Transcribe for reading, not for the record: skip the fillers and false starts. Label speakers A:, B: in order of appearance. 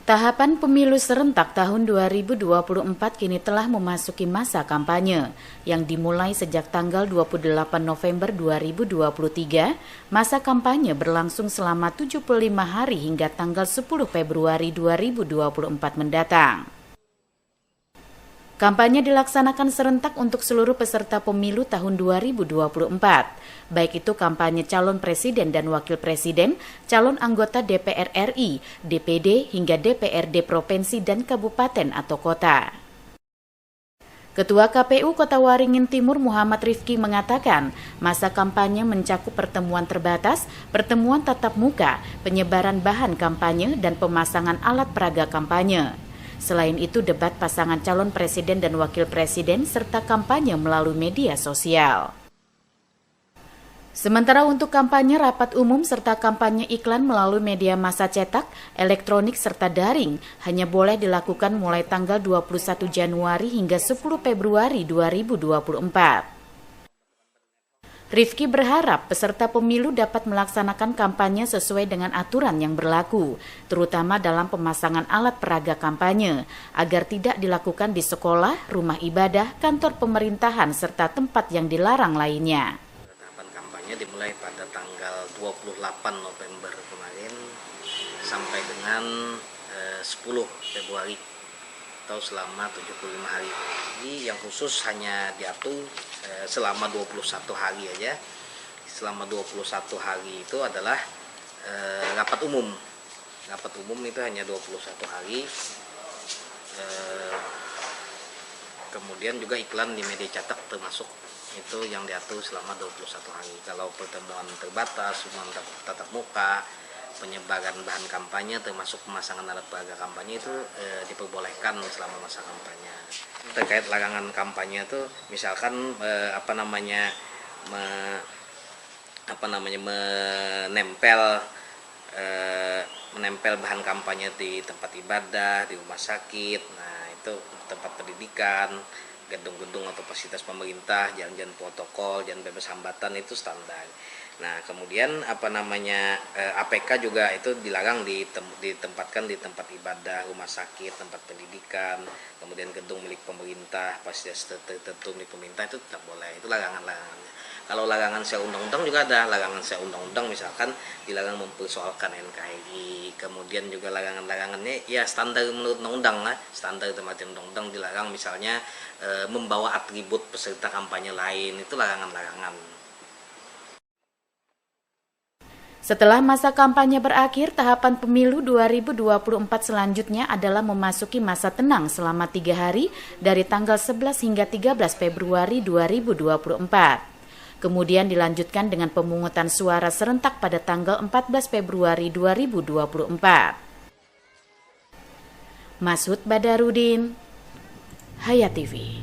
A: Tahapan pemilu serentak tahun 2024 kini telah memasuki masa kampanye yang dimulai sejak tanggal 28 November 2023. Masa kampanye berlangsung selama 75 hari hingga tanggal 10 Februari 2024 mendatang. Kampanye dilaksanakan serentak untuk seluruh peserta pemilu tahun 2024, baik itu kampanye calon presiden dan wakil presiden, calon anggota DPR RI, DPD, hingga DPRD provinsi dan kabupaten atau kota. Ketua KPU Kota Waringin Timur Muhammad Rifki mengatakan, masa kampanye mencakup pertemuan terbatas, pertemuan tatap muka, penyebaran bahan kampanye, dan pemasangan alat peraga kampanye. Selain itu, debat pasangan calon presiden dan wakil presiden serta kampanye melalui media sosial. Sementara untuk kampanye rapat umum serta kampanye iklan melalui media massa cetak, elektronik serta daring hanya boleh dilakukan mulai tanggal 21 Januari hingga 10 Februari 2024. Rifki berharap peserta pemilu dapat melaksanakan kampanye sesuai dengan aturan yang berlaku, terutama dalam pemasangan alat peraga kampanye, agar tidak dilakukan di sekolah, rumah ibadah, kantor pemerintahan, serta tempat yang dilarang lainnya.
B: Tahapan kampanye dimulai pada tanggal 28 November kemarin sampai dengan 10 Februari atau selama 75 hari. Jadi yang khusus hanya diatur selama 21 hari aja. Selama 21 hari itu adalah rapat umum. Rapat umum itu hanya 21 hari. Kemudian juga iklan di media cetak termasuk itu yang diatur selama 21 hari. Kalau pertemuan terbatas, tatap muka, penyebaran bahan kampanye termasuk pemasangan alat peraga kampanye itu diperbolehkan selama masa kampanye. Terkait larangan kampanye itu misalkan menempel bahan kampanye di tempat ibadah, di rumah sakit, nah itu tempat pendidikan, gedung-gedung atau fasilitas pemerintah, jalan-jalan protokol, jalan bebas hambatan itu standar. Nah, kemudian APK juga itu dilarang ditempatkan di tempat ibadah, rumah sakit, tempat pendidikan, kemudian gedung milik pemerintah, fasilitas tertentu milik pemerintah itu tidak boleh. Itu larangannya. Kalau larangan secara undang-undang juga ada, larangan secara undang-undang misalkan dilarang mempersoalkan NKRI, kemudian juga larangannya ya standar menurut undang-undang lah, standar tempat undang-undang dilarang misalnya membawa atribut peserta kampanye lain, itu larangan-larangan.
A: Setelah masa kampanye berakhir, tahapan pemilu 2024 selanjutnya adalah memasuki masa tenang selama 3 hari dari tanggal 11 hingga 13 Februari 2024. Kemudian dilanjutkan dengan pemungutan suara serentak pada tanggal 14 Februari 2024. Masud Badarudin, Hayat TV.